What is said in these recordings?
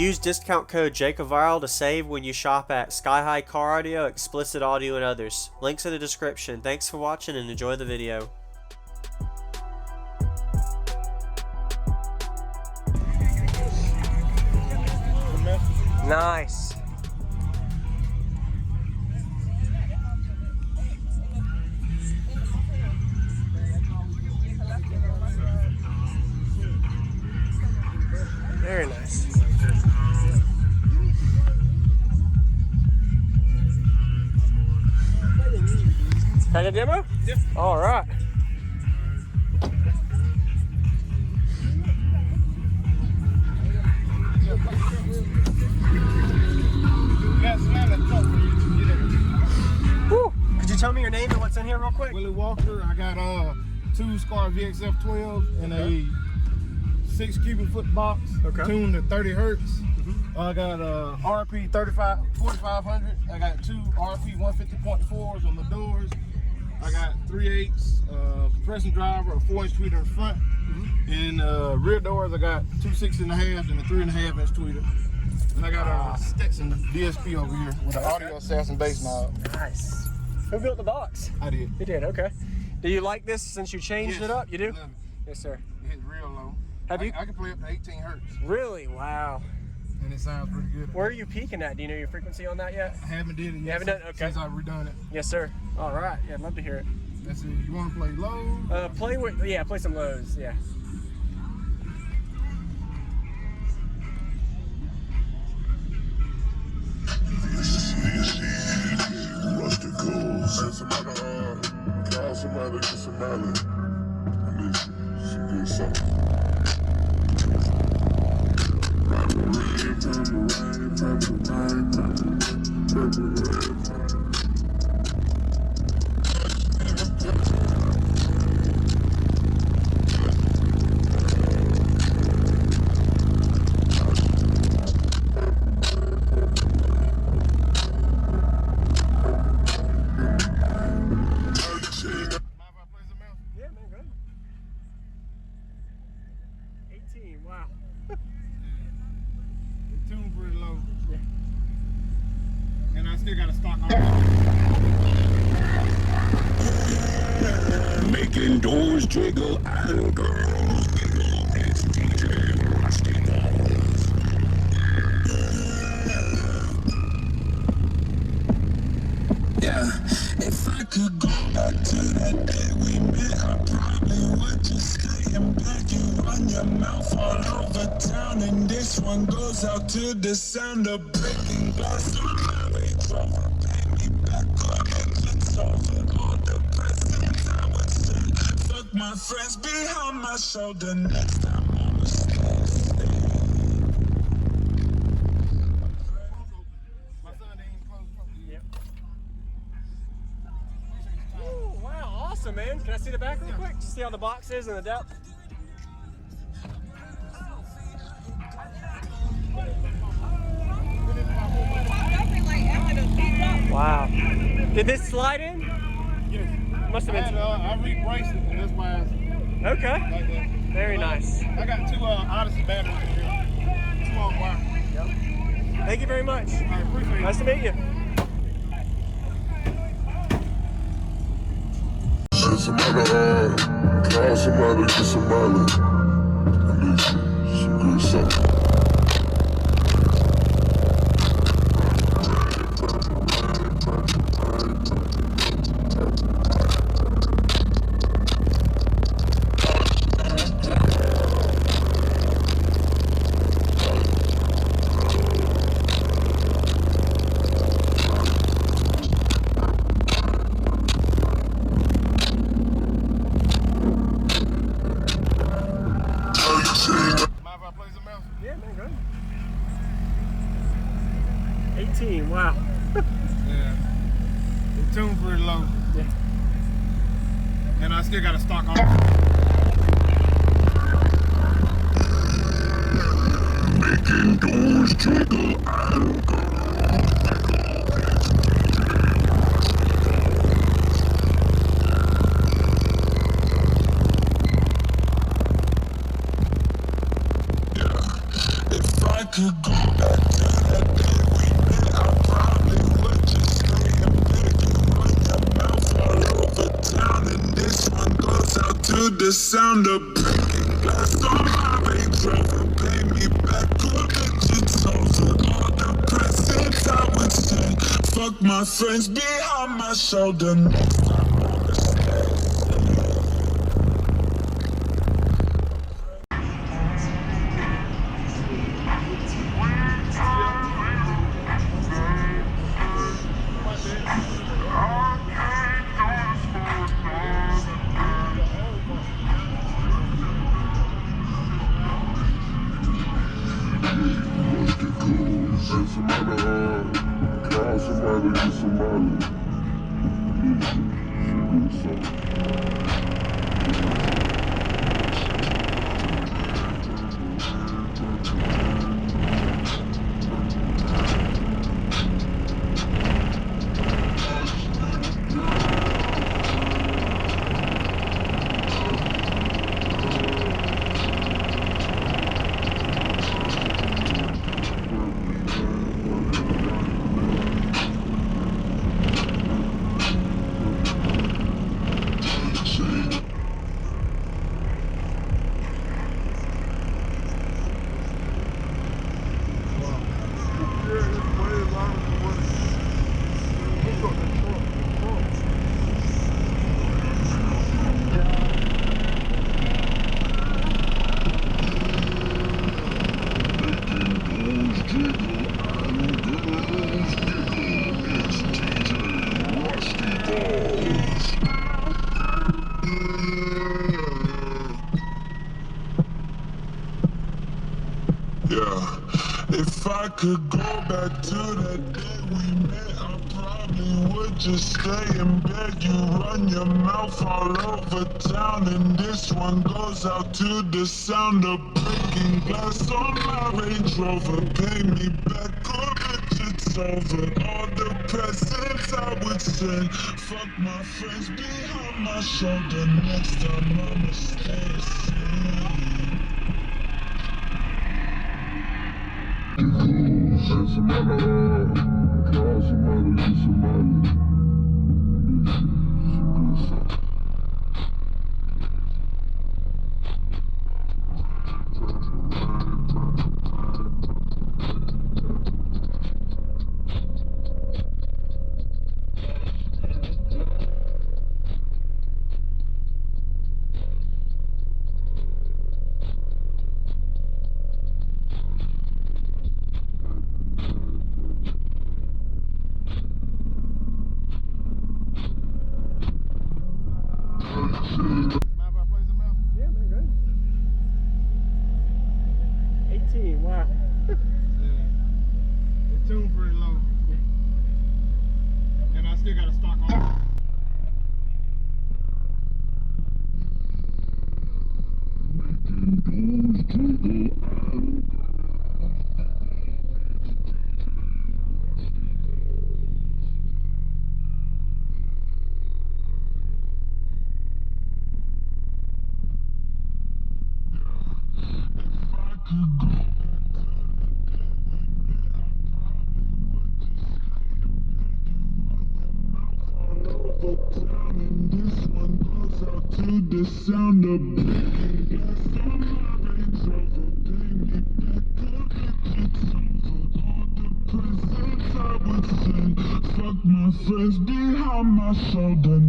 Use discount code JACOVIRAL to save when you shop at Sky High Car Audio, Explicit Audio, and others. Links in the description. Thanks for watching and enjoy the video. Nice. Very nice. Had a demo? Yeah. All right. Woo. Could you tell me your name and what's in here real quick? Willie Walker. I got two Skar VXF12s and a 6 cubic foot box tuned to 30 hertz. I got a RP 4500. I got two RP 150.4s on the doors. I got 3/8 compression driver, a 4-inch tweeter in front. And rear doors, I got two 6.5 and a 3.5-inch tweeter. And I got a Stetsome DSP over here with an audio assassin bass knob. Nice. Who built the box? I did. You did, okay. Do you like this since you changed it up? You do? Love it. Yes, sir. It hits real low. Have you? I can play up to 18 hertz. Really? Wow. And it sounds pretty good. Where are you peaking at? Do you know your frequency on that yet? I haven't did it yet. You haven't done it? Okay. Since I've redone it. Yes, sir. All right. Yeah, I'd love to hear it. That's it. You want to play low? Play with, yeah, play some lows, yeah. Wow. It's tuned pretty low. Yeah. And I still got a stock on. Making doors jiggle and girls giggle. It's DJ Rusty Balls. Yeah, if I could go back to that day we met, I probably would just stay in back. You run your mouth all over town, and this one goes out to the sound of breaking glass. So marriage over, pay me back, or it's over. All the presents I would say, fuck my friends behind my shoulder. Next time I'm a stay. My son ain't close. Yep. Ooh, wow, awesome, man. Can I see the back real quick? Just see how the box is and the depth. Wow. Did this slide in? Yes. Must have been. I re-braced it, and that's why it's Okay. like that. Very nice. I got two Odyssey batteries here. 2 on wire. Yep. Thank you very much. I appreciate it. Nice to meet you. Call somebody, get somebody. I need some good stuff. Yeah, man, go ahead. 18, wow. Yeah. It's tuned pretty low. Yeah. And I still got a stock on. Making doors jiggle and go. If I could go the sound of breaking glass on my Range Rover. Pay me back or it's over. All the presents I would send. Fuck my friends behind my shoulder. Next time on the stage. Yeah, if I could go back to that day we met, I probably would just stay in bed. You run your mouth all over town, and this one goes out to the sound of breaking glass on my Range Rover. Pay me back or it's over. All the presents I would send. Fuck my friends behind my shoulder. Next time I'ma stay asleep. Yeah, man, good. 18, wow. Yeah. It tuned pretty low. And I still got to stock off. This one goes out to the sound of breaking glass on my Range Rover. Pay me back or it's over. All the presents I would send. Fuck my friends behind my shoulder.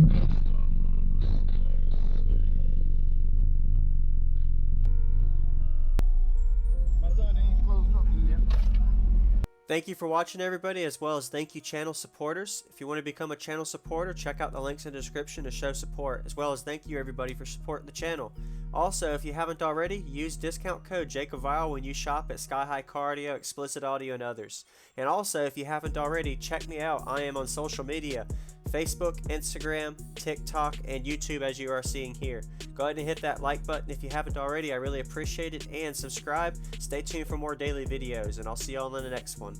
Thank you for watching, everybody, as well as thank you channel supporters. If you want to become a channel supporter, check out the links in the description to show support, as well as thank you everybody for supporting the channel. Also, if you haven't already, use discount code JACOVIRAL when you shop at Sky High Car Audio, Explicit Audio, and others. And also, if you haven't already, check me out. I am on social media, Facebook, Instagram, TikTok, and YouTube, as you are seeing here. Go ahead and hit that like button if you haven't already. I really appreciate it. And subscribe. Stay tuned for more daily videos, and I'll see y'all in the next one.